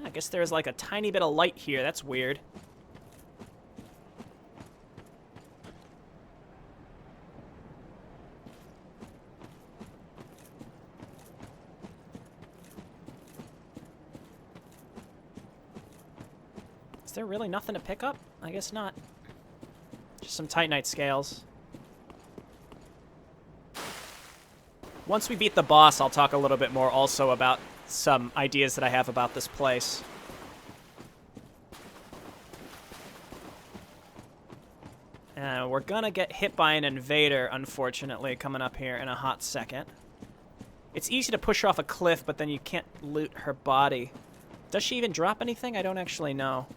I guess there's like a tiny bit of light here. That's weird. Is there really nothing to pick up? I guess not. Just some Titanite scales. Once we beat the boss, I'll talk a little bit more also about some ideas that I have about this place. We're gonna get hit by an invader, unfortunately, coming up here in a hot second. It's easy to push her off a cliff, but then you can't loot her body. Does she even drop anything? I don't actually know.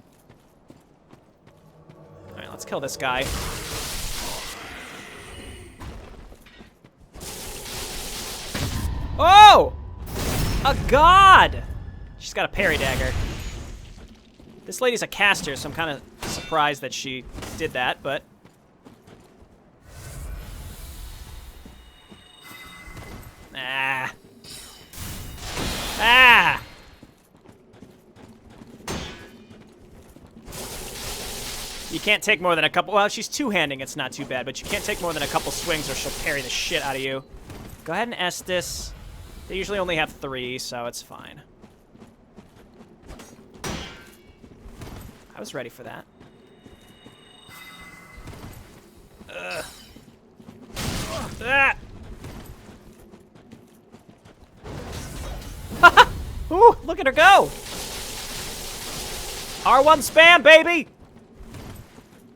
Alright, let's kill this guy. Oh! A god! She's got a parry dagger. This lady's a caster, so I'm kind of surprised that she did that, but... Ah. Ah! You can't take more than a couple... Well, she's two-handing, it's not too bad, but you can't take more than a couple swings or she'll parry the shit out of you. Go ahead and Estus. They usually only have 3, so it's fine. I was ready for that. Ugh. Ah! Ooh, look at her go! R1 spam, baby!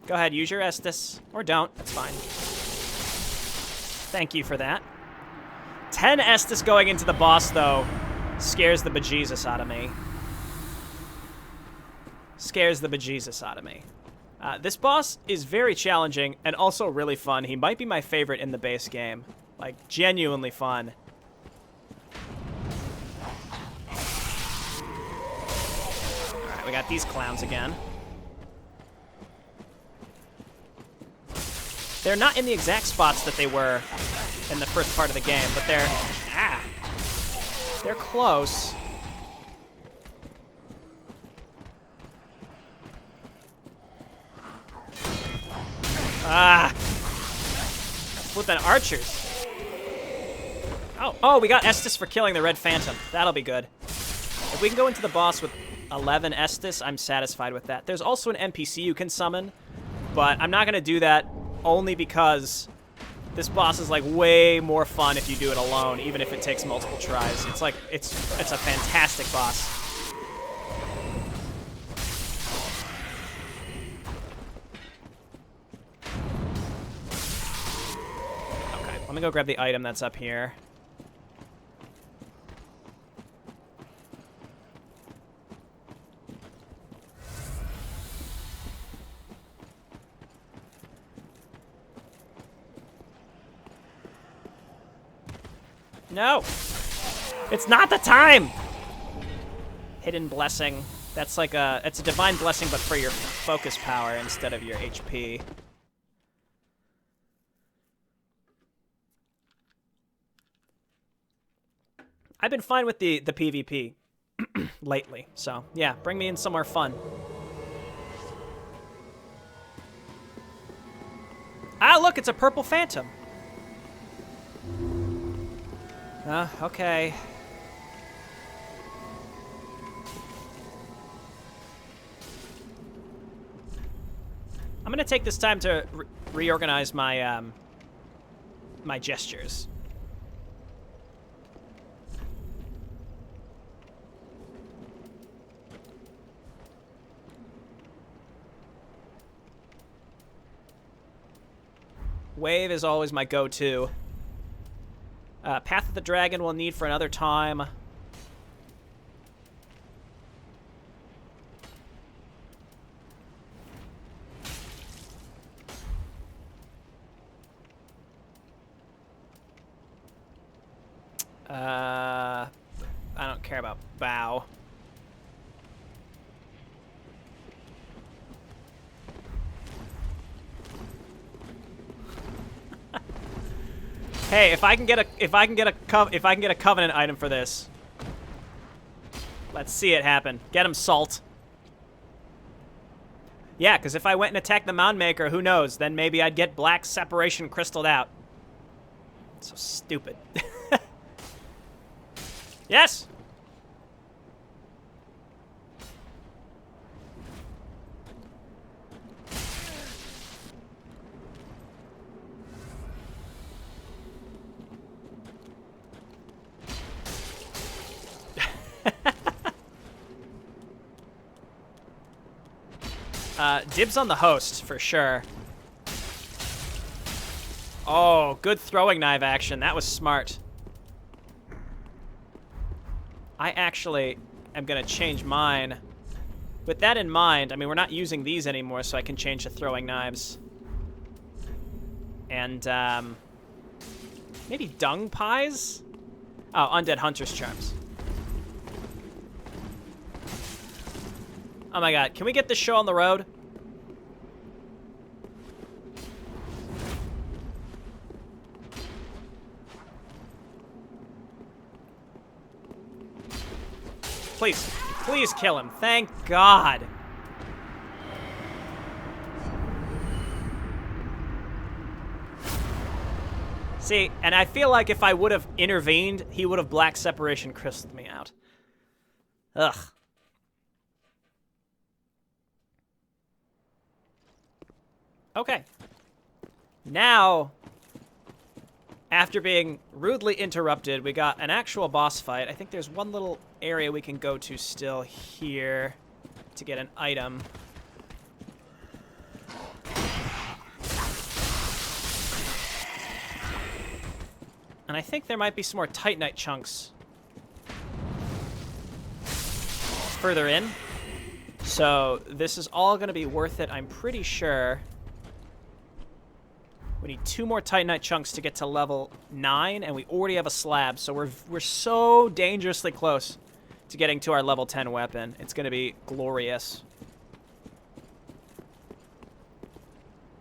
Go ahead, use your Estus. Or don't, that's fine. Thank you for that. 10 Estus going into the boss, though, scares the bejesus out of me. Scares the bejesus out of me. This boss is very challenging and also really fun. He might be my favorite in the base game. Like, genuinely fun. Alright, we got these clowns again. They're not in the exact spots that they were in the first part of the game, but they're... Ah! They're close. Ah! Flippin' archers. Oh, we got Estus for killing the Red Phantom. That'll be good. If we can go into the boss with 11 Estus, I'm satisfied with that. There's also an NPC you can summon, but I'm not going to do that only because this boss is like way more fun if you do it alone, even if it takes multiple tries. It's like, it's a fantastic boss. Okay, let me go grab the item that's up here. No! It's not the time! Hidden Blessing. That's like a... It's a Divine Blessing, but for your focus power instead of your HP. I've been fine with the PvP lately, so yeah, bring me in somewhere fun. Ah, look, it's a purple phantom. Okay. I'm gonna take this time to reorganize my, my gestures. Wave is always my go-to. Path of the Dragon we'll need for another time. I don't care about bow. Hey, if I can get a covenant item for this, Let's see it happen. Get him, Salt. Yeah, because if I went and attacked the Mound Maker, who knows? Then maybe I'd get black separation crystalled out. So stupid. Yes! Dibs on the host, for sure. Oh, good throwing knife action. That was smart. I actually am going to change mine. With that in mind, I mean, we're not using these anymore, so I can change to throwing knives. And, maybe dung pies? Oh, Undead Hunter's Charms. Oh my god, can we get this show on the road? Please, please kill him. Thank God. See, and I feel like if I would have intervened, he would have black separation crystalled me out. Ugh. Okay. Now, after being rudely interrupted, we got an actual boss fight. I think there's one little area we can go to still here to get an item. And I think there might be some more Titanite chunks further in. So this is all going to be worth it, I'm pretty sure. We need 2 more Titanite chunks to get to level 9, and we already have a slab, so we're so dangerously close to getting to our level 10 weapon. It's going to be glorious.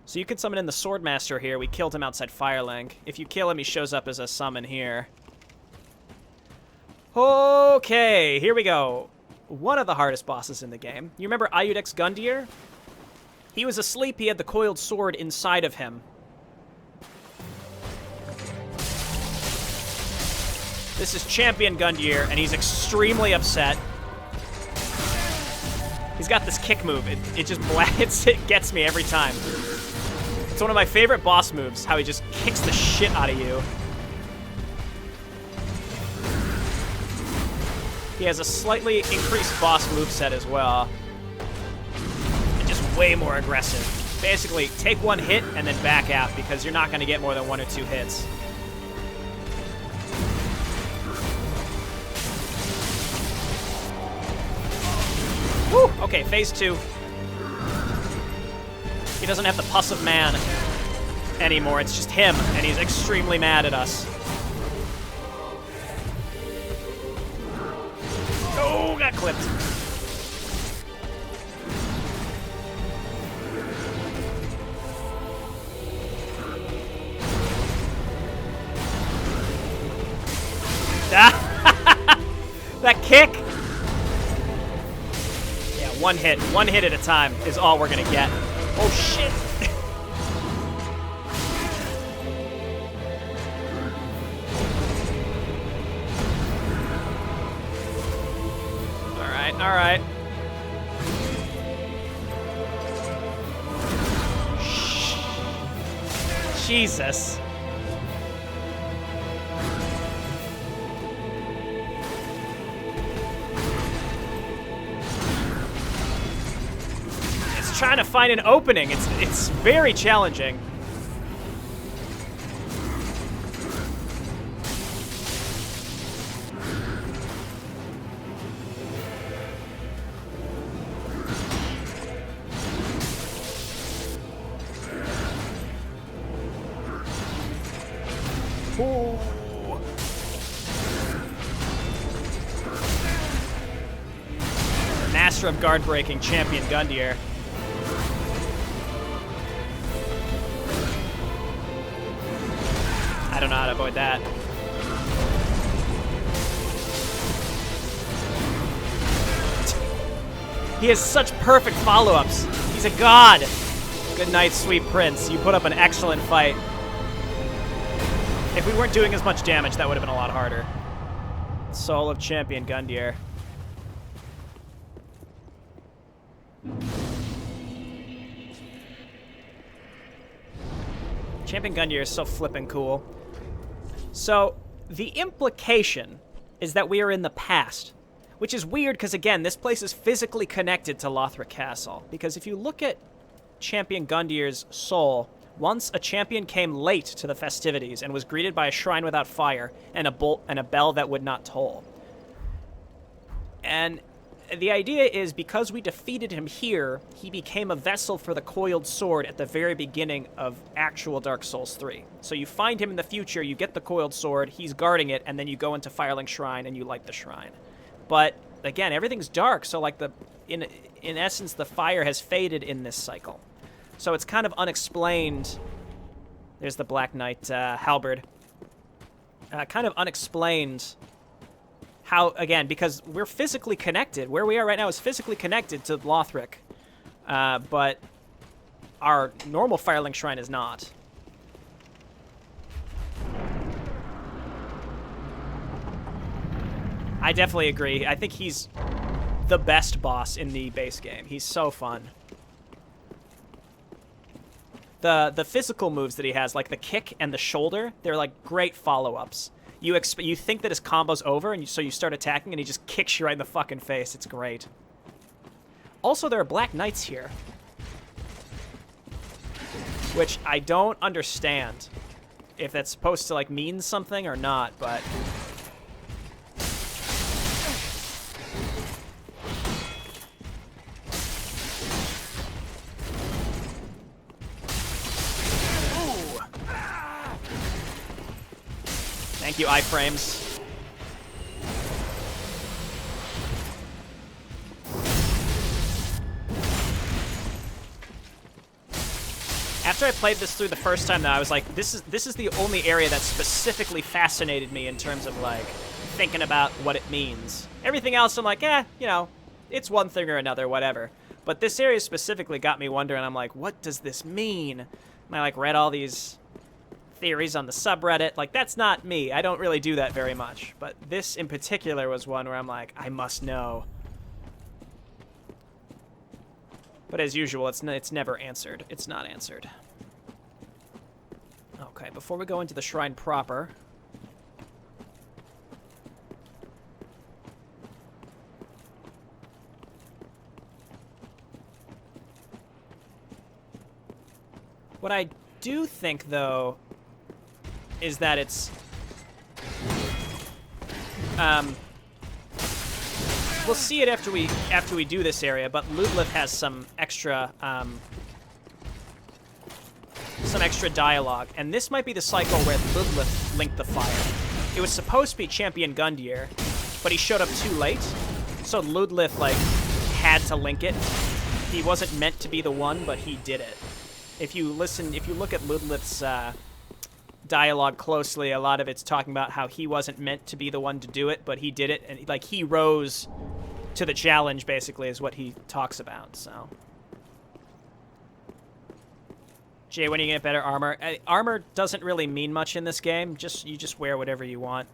So you could summon in the Swordmaster here. We killed him outside Firelink. If you kill him, he shows up as a summon here. Okay, here we go. One of the hardest bosses in the game. You remember Ayudex Gundyr? He was asleep. He had the coiled sword inside of him. This is Champion Gundyr, and he's extremely upset. He's got this kick move. It just it gets me every time. It's one of my favorite boss moves, how he just kicks the shit out of you. He has a slightly increased boss moveset as well. And just way more aggressive. Basically, take 1 hit and then back out, because you're not going to get more than 1 or 2 hits. Woo! Okay, phase 2. He doesn't have the Pus of Man anymore. It's just him, and he's extremely mad at us. Oh, got clipped. That kick! Yeah, 1 hit. 1 hit at a time is all we're gonna get. Oh, shit! Alright, alright. Jesus. Trying to find an opening. It's very challenging. Ooh. Master of guard breaking, Champion Gundyr. I don't know how to avoid that. He has such perfect follow-ups. He's a god. Good night, sweet prince. You put up an excellent fight. If we weren't doing as much damage, that would have been a lot harder. Soul of Champion Gundyr. Champion Gundyr is so flippin' cool. So, the implication is that we are in the past, which is weird because, again, this place is physically connected to Lothric Castle. Because if you look at Champion Gundyr's soul, once a champion came late to the festivities and was greeted by a shrine without fire and a bell that would not toll. And the idea is because we defeated him here, he became a vessel for the coiled sword at the very beginning of actual Dark Souls 3. So you find him in the future, you get the coiled sword, he's guarding it, and then you go into Firelink Shrine and you light the shrine. But again, everything's dark, so like in essence the fire has faded in this cycle. So it's kind of unexplained. There's the Black Knight halberd. Kind of unexplained how, again, because we're physically connected. Where we are right now is physically connected to Lothric. But our normal Firelink Shrine is not. I definitely agree. I think he's the best boss in the base game. He's so fun. The physical moves that he has, like the kick and the shoulder, they're like great follow-ups. You think that his combo's over, and so you start attacking, and he just kicks you right in the fucking face. It's great. Also, there are Black Knights here, which I don't understand if that's supposed to like mean something or not, but thank you, iframes. After I played this through the first time, though, I was like, this is the only area that specifically fascinated me in terms of like thinking about what it means. Everything else, I'm like, you know, it's one thing or another, whatever. But this area specifically got me wondering. I'm like, what does this mean? And I like read all these theories on the subreddit. Like, that's not me. I don't really do that very much. But this in particular was one where I'm like, I must know. But as usual, it's never answered. It's not answered. Okay, before we go into the shrine proper, what I do think, though, is that it's we'll see it after we do this area, but Ludleth has some extra dialogue, and this might be the cycle where Ludleth linked the fire. It was supposed to be Champion Gundyr, but he showed up too late, so Ludleth like had to link it. He wasn't meant to be the one, but he did it. If you look at Ludleth's dialogue closely, a lot of it's talking about how he wasn't meant to be the one to do it, but he did it, and like he rose to the challenge, basically, is what he talks about. So, Jay, when are you get better armor? Armor doesn't really mean much in this game. You just wear whatever you want.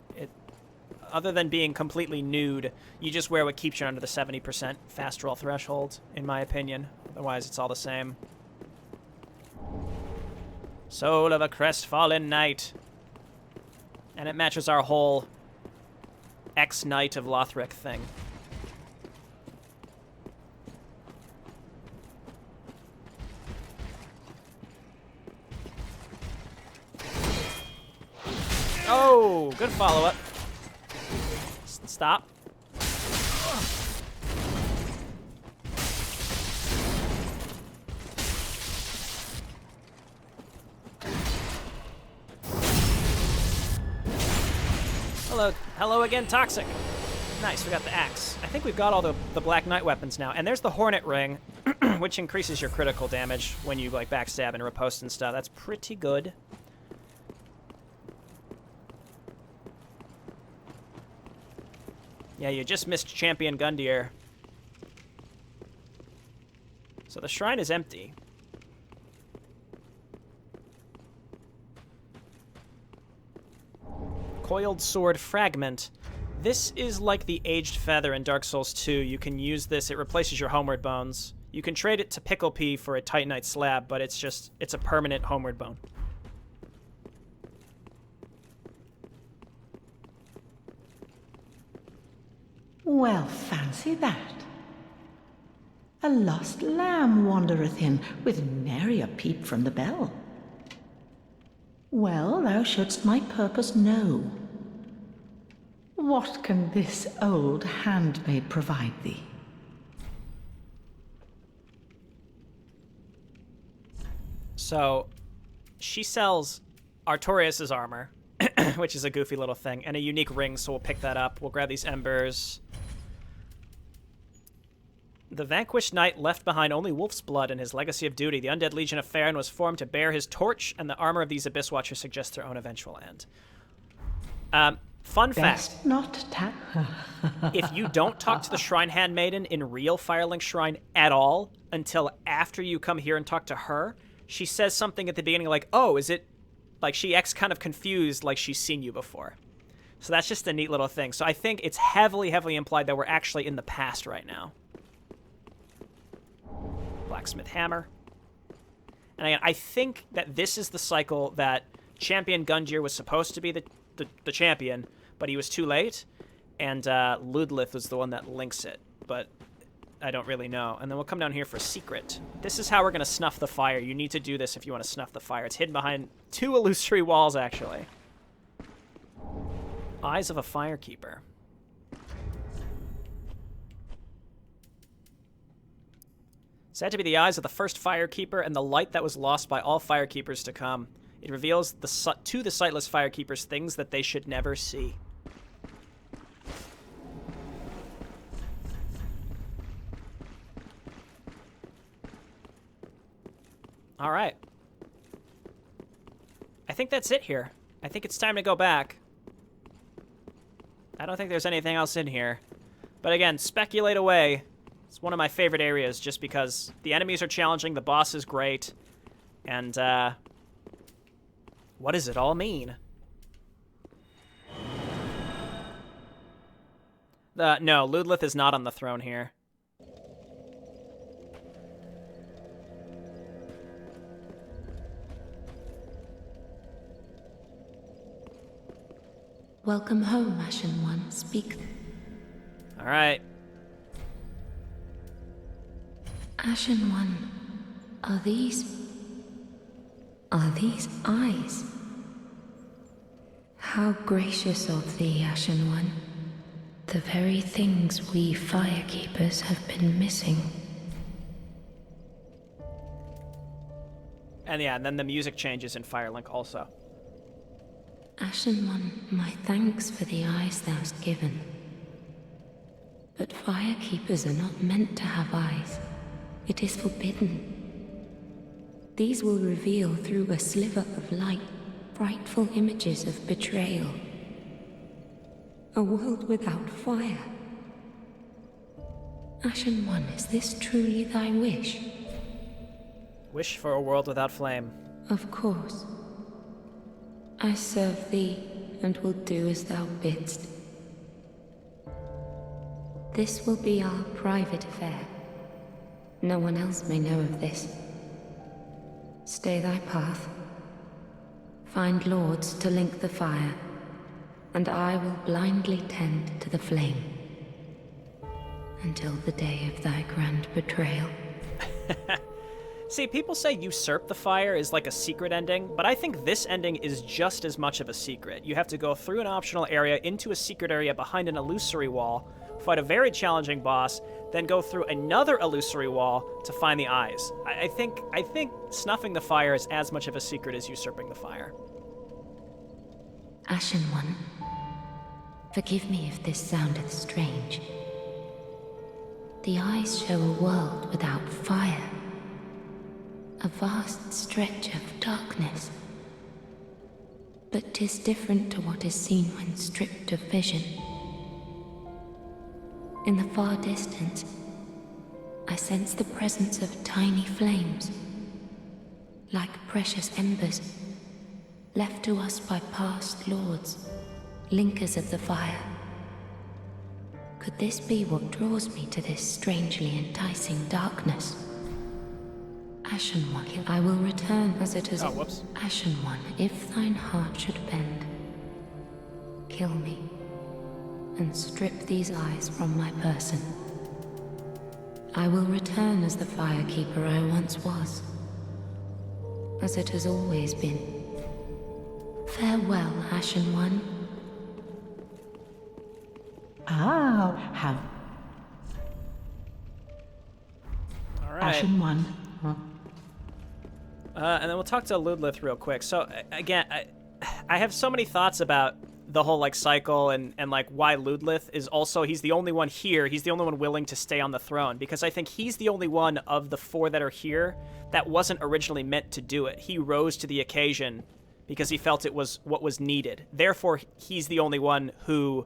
Other than being completely nude, you just wear what keeps you under the 70% fast roll threshold, in my opinion. Otherwise, it's all the same. Soul of a crestfallen knight. And it matches our whole ex-knight of Lothric thing. Oh, good follow-up. Stop. Hello again, Toxic. Nice, we got the axe. I think we've got all the Black Knight weapons now. And there's the Hornet Ring, which increases your critical damage when you like backstab and riposte and stuff. That's pretty good. Yeah, you just missed Champion Gundyr. So the shrine is empty. Coiled Sword Fragment. This is like the Aged Feather in Dark Souls 2. You can use this. It replaces your Homeward Bones. You can trade it to Pickle Pea for a Titanite Slab, but it's a permanent Homeward Bone. Well, fancy that. A lost lamb wandereth in, with nary a peep from the bell. Well, thou shouldst my purpose know. What can this old handmaid provide thee? So, she sells Artorias' armor, which is a goofy little thing, and a unique ring, so we'll pick that up. We'll grab these embers. The vanquished knight left behind only wolf's blood and his legacy of duty. The undead legion of Farron was formed to bear his torch, and the armor of these Abyss Watchers suggests their own eventual end. Fun fact. Not If you don't talk to the Shrine Handmaiden in real Firelink Shrine at all until after you come here and talk to her, she says something at the beginning like, oh, is it... Like, she acts kind of confused like she's seen you before. So that's just a neat little thing. So I think it's heavily, heavily implied that we're actually in the past right now. Blacksmith Hammer. And again, I think that this is the cycle that Champion Gundyr was supposed to be the champion, but he was too late, and Ludlith was the one that links it, but I don't really know. And then we'll come down here for Secret. This is how we're going to snuff the fire. You need to do this if you want to snuff the fire. It's hidden behind 2 illusory walls, actually. Eyes of a Firekeeper. Said to be the eyes of the first Firekeeper and the light that was lost by all Firekeepers to come. It reveals to the sightless Firekeepers things that they should never see. All right. I think that's it here. I think it's time to go back. I don't think there's anything else in here. But again, speculate away. It's one of my favorite areas just because the enemies are challenging, the boss is great, and what does it all mean? No, Ludlith is not on the throne here. Welcome home, Ashen One. Speak. All right. Ashen One, are these eyes? How gracious of thee, Ashen One. The very things we Firekeepers have been missing. And yeah, and then the music changes in Firelink also. Ashen One, my thanks for the eyes thou'st given. But Firekeepers are not meant to have eyes. It is forbidden. These will reveal through a sliver of light frightful images of betrayal. A world without fire. Ashen One, is this truly thy wish? Wish for a world without flame. Of course. I serve thee, and will do as thou bidst. This will be our private affair. No one else may know of this. Stay thy path. Find lords to link the fire, and I will blindly tend to the flame. Until the day of thy grand betrayal. See, people say Usurp the Fire is like a secret ending, but I think this ending is just as much of a secret. You have to go through an optional area into a secret area behind an illusory wall, fight a very challenging boss, then go through another illusory wall to find the eyes. I think snuffing the fire is as much of a secret as usurping the fire. Ashen One, forgive me if this soundeth strange. The eyes show a world without fire. A vast stretch of darkness. But 'tis different to what is seen when stripped of vision. In the far distance, I sense the presence of tiny flames, like precious embers, left to us by past lords, linkers of the fire. Could this be what draws me to this strangely enticing darkness? Ashen One, I will return as it is. Oh, whoops. Ashen One, if thine heart should bend, kill me, and strip these eyes from my person. I will return as the firekeeper I once was, as it has always been. Farewell, Ashen One. Ah, have All right. Ashen One. Huh? And then we'll talk to Ludlith real quick. So, again, I have so many thoughts about the whole, like, cycle and like, why Ludlith is also... He's the only one here. He's the only one willing to stay on the throne. Because I think he's the only one of the 4 that are here that wasn't originally meant to do it. He rose to the occasion because he felt it was what was needed. Therefore, he's the only one who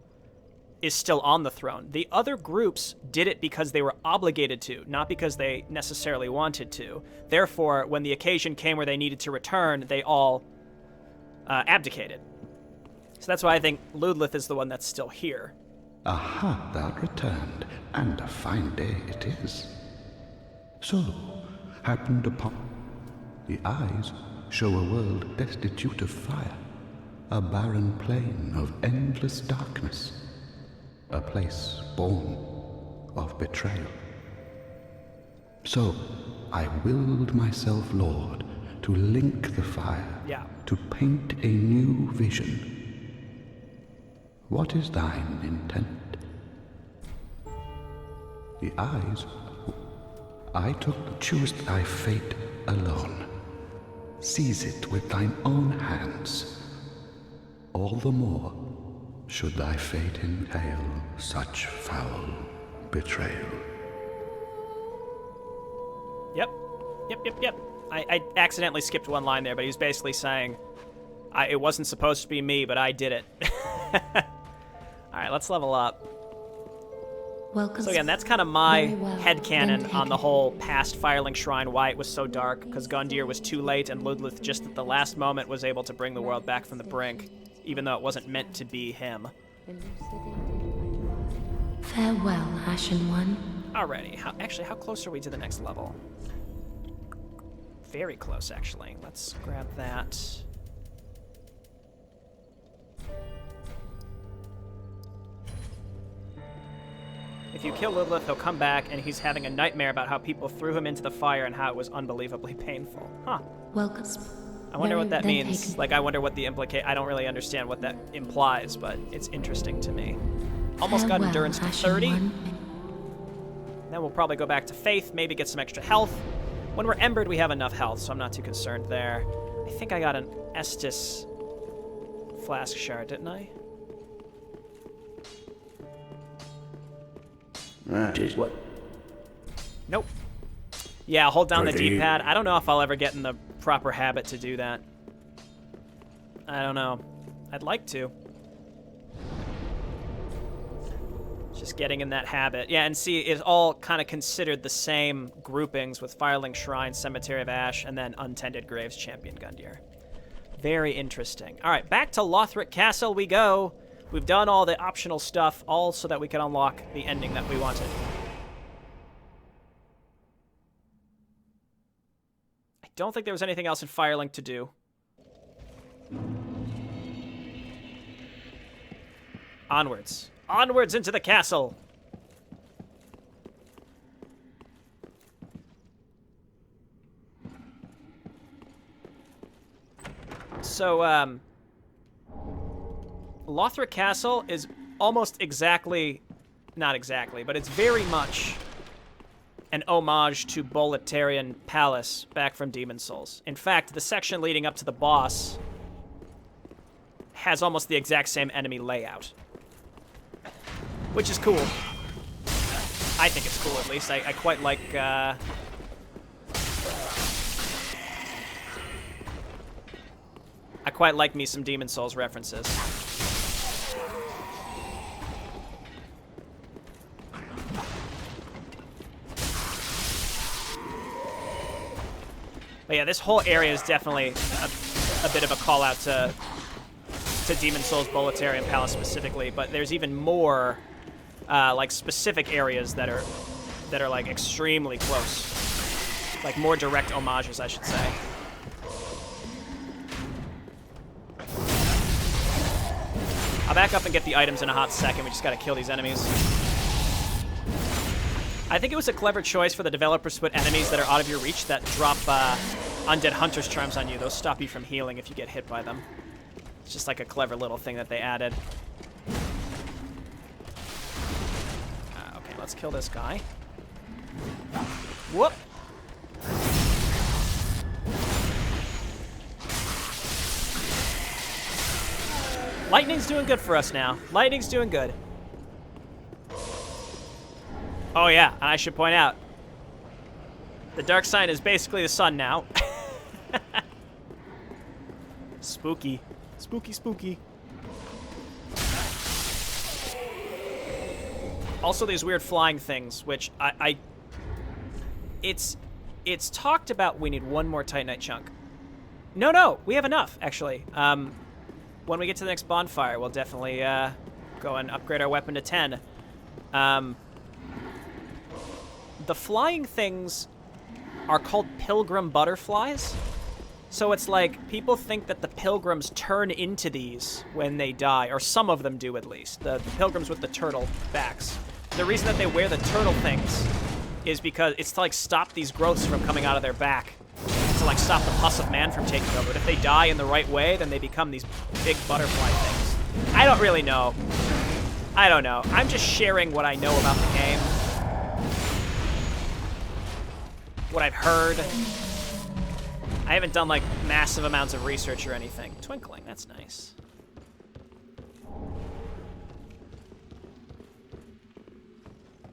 is still on the throne. The other groups did it because they were obligated to, not because they necessarily wanted to. Therefore, when the occasion came where they needed to return, they all abdicated. So that's why I think Ludlith is the one that's still here. Aha, thou returned, and a fine day it is. So, happened upon... The eyes show a world destitute of fire, a barren plain of endless darkness. A place born of betrayal. So, I willed myself Lord to link the fire, to paint a new vision. What is thine intent? The eyes, I took to choose thy fate alone. Seize it with thine own hands. All the more should thy fate entail such foul betrayal. Yep. I accidentally skipped one line there, but he was basically saying, it wasn't supposed to be me, but I did it. Alright, let's level up. Welcome. So again, that's kind of my headcanon Then on the whole past Firelink Shrine, why it was so dark, because Gundyr was too late, and Ludlith just at the last moment was able to bring the world back from the brink, even though it wasn't meant to be him. Farewell, Ashen One. Alrighty, how close are we to the next level? Very close, actually. Let's grab that. If you kill Ludlith, he'll come back, and he's having a nightmare about how people threw him into the fire and how it was unbelievably painful. Huh. Welcome. I wonder what that Then means. taken. Like, I wonder what the I don't really understand what that implies, but it's interesting to me. Almost got Farewell, endurance to Ashen 30. One. Then we'll probably go back to Faith, maybe get some extra health. When we're embered, we have enough health, so I'm not too concerned there. I think I got an Estus flask shard, didn't I? That is what? Nope. Yeah, hold down the Pretty. D-pad. I don't know if I'll ever get in the proper habit to do that. I don't know. I'd like to. Just getting in that habit. Yeah, and see, it's all kind of considered the same groupings with Firelink Shrine, Cemetery of Ash, and then Untended Graves Champion Gundyr. Very interesting. All right, back to Lothric Castle we go. We've done all the optional stuff, all so that we can unlock the ending that we wanted. I don't think there was anything else in Firelink to do. Onwards. Onwards into the castle! So, Lothric Castle is almost exactly... Not exactly, but it's very much an homage to Boletarian Palace back from Demon's Souls. In fact, the section leading up to the boss has almost the exact same enemy layout. Which is cool. I think it's cool, at least. I quite like, I quite like me some Demon's Souls references. But yeah, this whole area is definitely a bit of a call out to Demon Souls Boletarian Palace specifically, but there's even more like specific areas that are like extremely close, like more direct homages, I should say. I'll back up and get the items in a hot second. We just gotta kill these enemies. I think it was a clever choice for the developers to put enemies that are out of your reach that drop undead hunter's charms on you. Those stop you from healing if you get hit by them. It's just like a clever little thing that they added. Okay, let's kill this guy. Whoop! Lightning's doing good for us now. Lightning's doing good. Oh yeah, and I should point out, the dark sign is basically the sun now. Spooky. Spooky, spooky. Also these weird flying things, which it's talked about we need one more Titanite chunk. No, we have enough, actually. When we get to the next bonfire, we'll definitely go and upgrade our weapon to 10. The flying things are called pilgrim butterflies. So it's like, people think that the pilgrims turn into these when they die, or some of them do at least. The pilgrims with the turtle backs. The reason that they wear the turtle things is because it's to like stop these growths from coming out of their back. To like stop the pus of man from taking over. But if they die in the right way, then they become these big butterfly things. I don't really know. I don't know. I'm just sharing what I know about the game. What I've heard. I haven't done like massive amounts of research or anything. Twinkling, that's nice.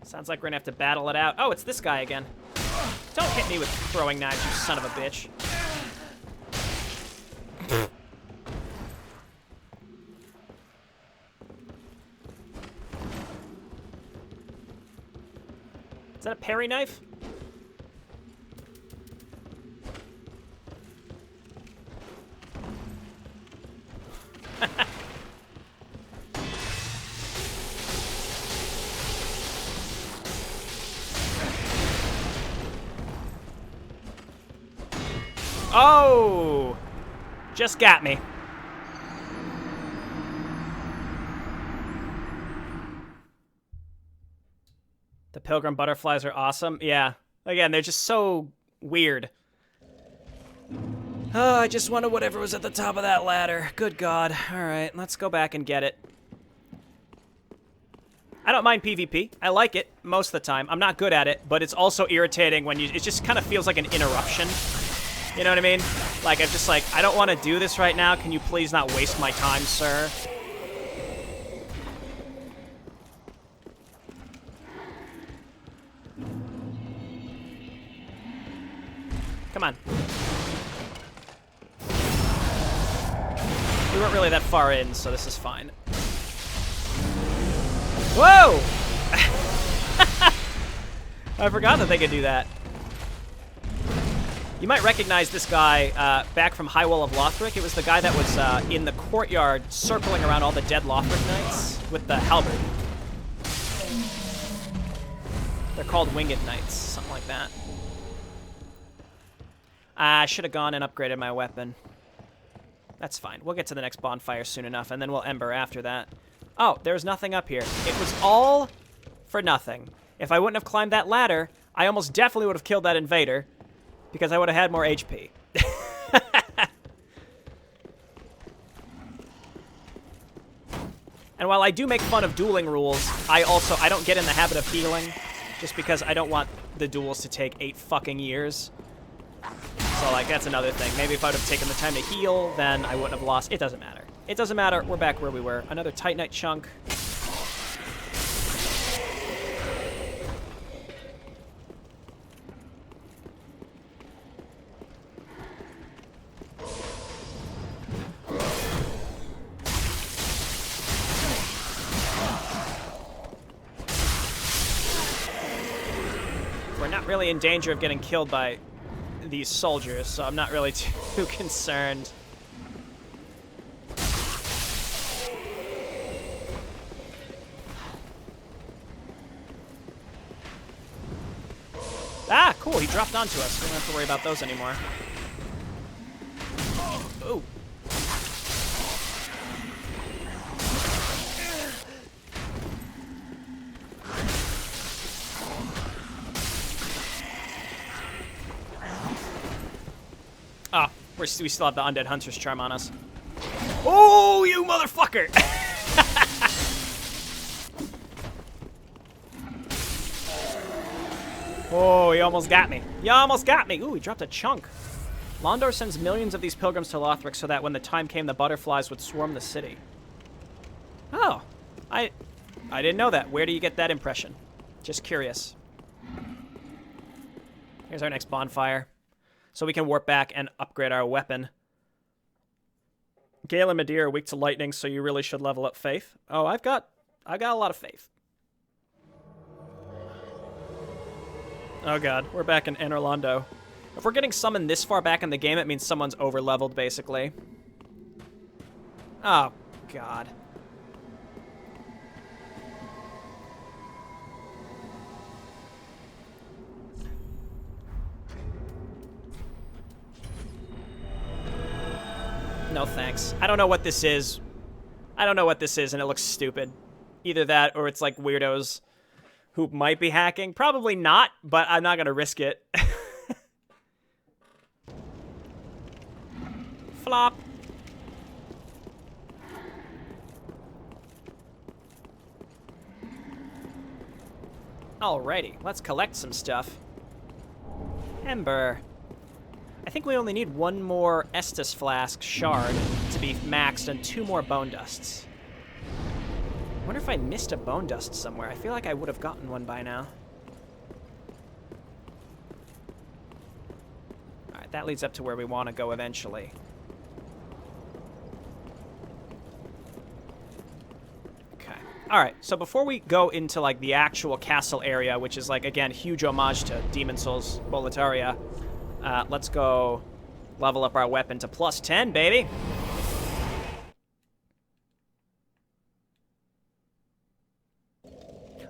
Sounds like we're gonna have to battle it out. Oh, it's this guy again. Don't hit me with throwing knives, you son of a bitch. Is that a parry knife? Oh! Just got me. The pilgrim butterflies are awesome. Yeah. Again, they're just so weird. Oh, I just wanted whatever was at the top of that ladder. Good God. All right, let's go back and get it. I don't mind PvP. I like it most of the time. I'm not good at it, but it's also irritating when it just kind of feels like an interruption. You know what I mean? Like, I'm just like, I don't want to do this right now. Can you please not waste my time, sir? Come on. We weren't really that far in, so this is fine. Whoa! I forgot that they could do that. You might recognize this guy back from High Wall of Lothric. It was the guy that was in the courtyard circling around all the dead Lothric knights with the halberd. They're called Winged Knights, something like that. I should have gone and upgraded my weapon. That's fine. We'll get to the next bonfire soon enough, and then we'll ember after that. Oh, there's nothing up here. It was all for nothing. If I wouldn't have climbed that ladder, I almost definitely would have killed that invader, because I would have had more HP. And while I do make fun of dueling rules, I don't get in the habit of healing, just because I don't want the duels to take 8 fucking years. So, like, that's another thing. Maybe if I would have taken the time to heal, then I wouldn't have lost. It doesn't matter. It doesn't matter. We're back where we were. Another Titanite chunk. We're not really in danger of getting killed by these soldiers, so I'm not really too concerned. Ah, cool, he dropped onto us. We don't have to worry about those anymore. Ooh. Oh, we still have the Undead Hunter's Charm on us. Oh, you motherfucker! Oh, he almost got me. You almost got me. Ooh, he dropped a chunk. Londor sends millions of these pilgrims to Lothric so that when the time came, the butterflies would swarm the city. Oh, I didn't know that. Where do you get that impression? Just curious. Here's our next bonfire. So we can warp back and upgrade our weapon. Gale and Medea are weak to lightning, so you really should level up faith. Oh, I've got a lot of faith. Oh god, we're back in Orlando. If we're getting summoned this far back in the game, it means someone's over-leveled, basically. Oh, god. No thanks. I don't know what this is. I don't know what this is, and it looks stupid. Either that, or it's like weirdos who might be hacking. Probably not, but I'm not going to risk it. Flop. Alrighty, let's collect some stuff. Ember. I think we only need one more Estus Flask shard to be maxed and 2 more Bone Dusts. I wonder if I missed a Bone Dust somewhere. I feel like I would have gotten one by now. Alright, that leads up to where we want to go eventually. Okay. Alright, so before we go into, like, the actual castle area, which is, like, again, huge homage to Demon Souls Boletaria, let's go level up our weapon to +10, baby.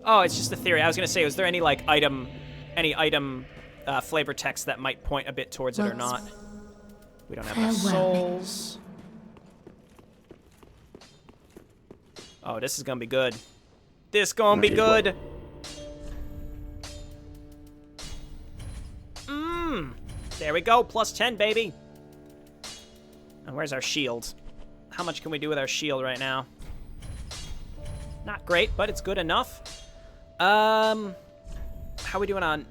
Oh, it's just a theory. I was going to say, was there any, like, item flavor text that might point a bit towards it or not? We don't have enough souls. Oh, this is going to be good. This going to be good. There we go, +10, baby. And where's our shield? How much can we do with our shield right now? Not great, but it's good enough. How we doing on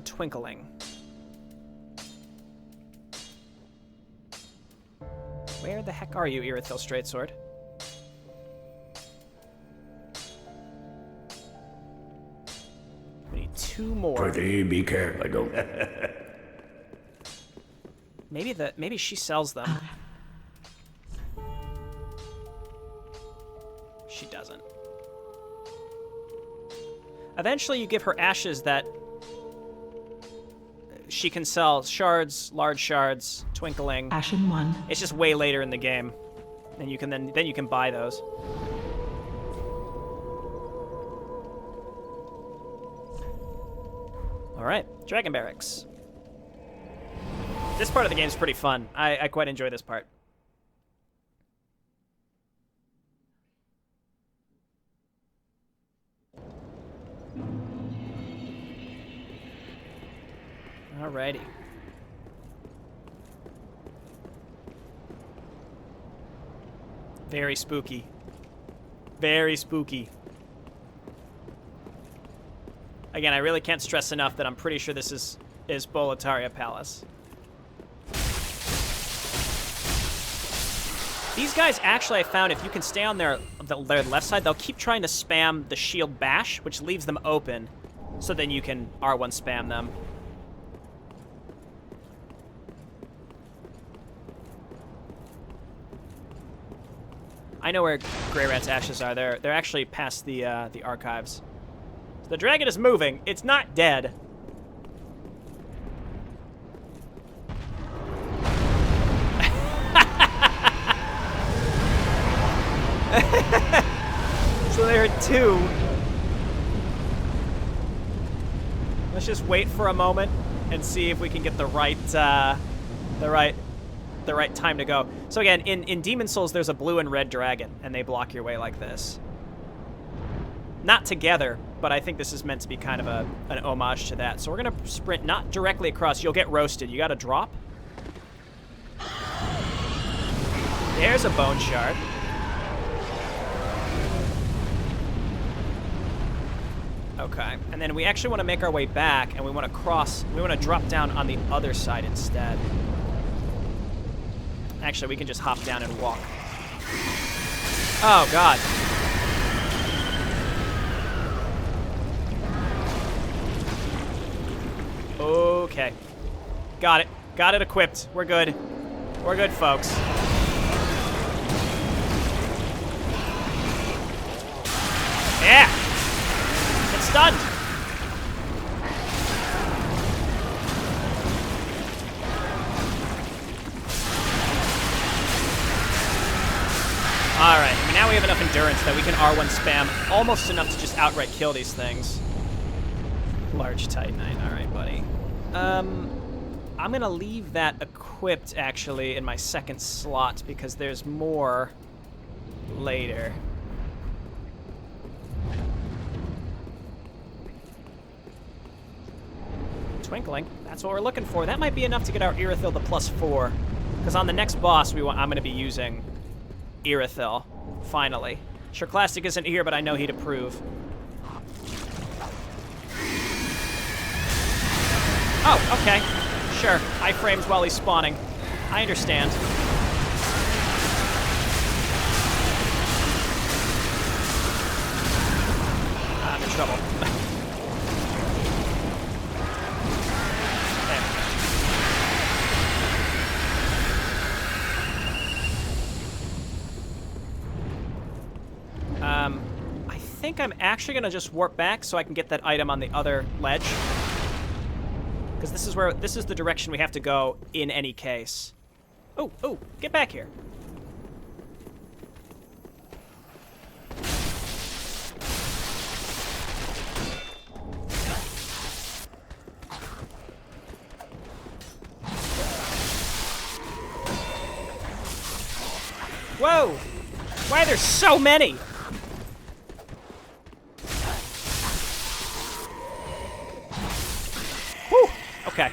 Twinkling? Where the heck are you, Irithyll Straightsword? We need 2 more. Pretty be careful, I don't. Maybe she sells them. She doesn't. Eventually you give her ashes that she can sell shards, large shards, Twinkling. Ashen one. It's just way later in the game. And you can buy those. Alright, Dragon Barracks. This part of the game is pretty fun. I quite enjoy this part. Alrighty. Very spooky. Very spooky. Again, I really can't stress enough that I'm pretty sure this is Boletaria Palace. These guys, actually, I found if you can stay on their left side, they'll keep trying to spam the shield bash, which leaves them open, so then you can R1 spam them. I know where Grey Rat's ashes are. They're actually past the archives. So the dragon is moving. It's not dead. there are 2. Let's just wait for a moment and see if we can get the right time to go. So again, in Demon Souls, there's a blue and red dragon, and they block your way like this. Not together, but I think this is meant to be kind of an homage to that. So we're gonna sprint not directly across. You'll get roasted. You gotta drop. There's a bone shard. Okay, and then we actually want to make our way back, and we want to cross. We want to drop down on the other side instead. Actually, we can just hop down and walk. Oh, God. Okay. Got it. Got it equipped. We're good. We're good, folks. Yeah! It's stunned! Alright, I mean, now we have enough endurance that we can R1 spam almost enough to just outright kill these things. Large Titanite. Alright, buddy. I'm gonna leave that equipped, actually, in my second slot, because there's more later. Twinkling. That's what we're looking for. That might be enough to get our Irithil to +4. Because on the next boss, I'm going to be using Irithil, finally. Sure, Classic isn't here, but I know he'd approve. Oh, okay. Sure. Iframes while he's spawning. I understand. I'm in trouble. I think I'm actually gonna just warp back so I can get that item on the other ledge. Because this is the direction we have to go in any case. Oh, get back here. Whoa! Why are there so many? Whew! Okay.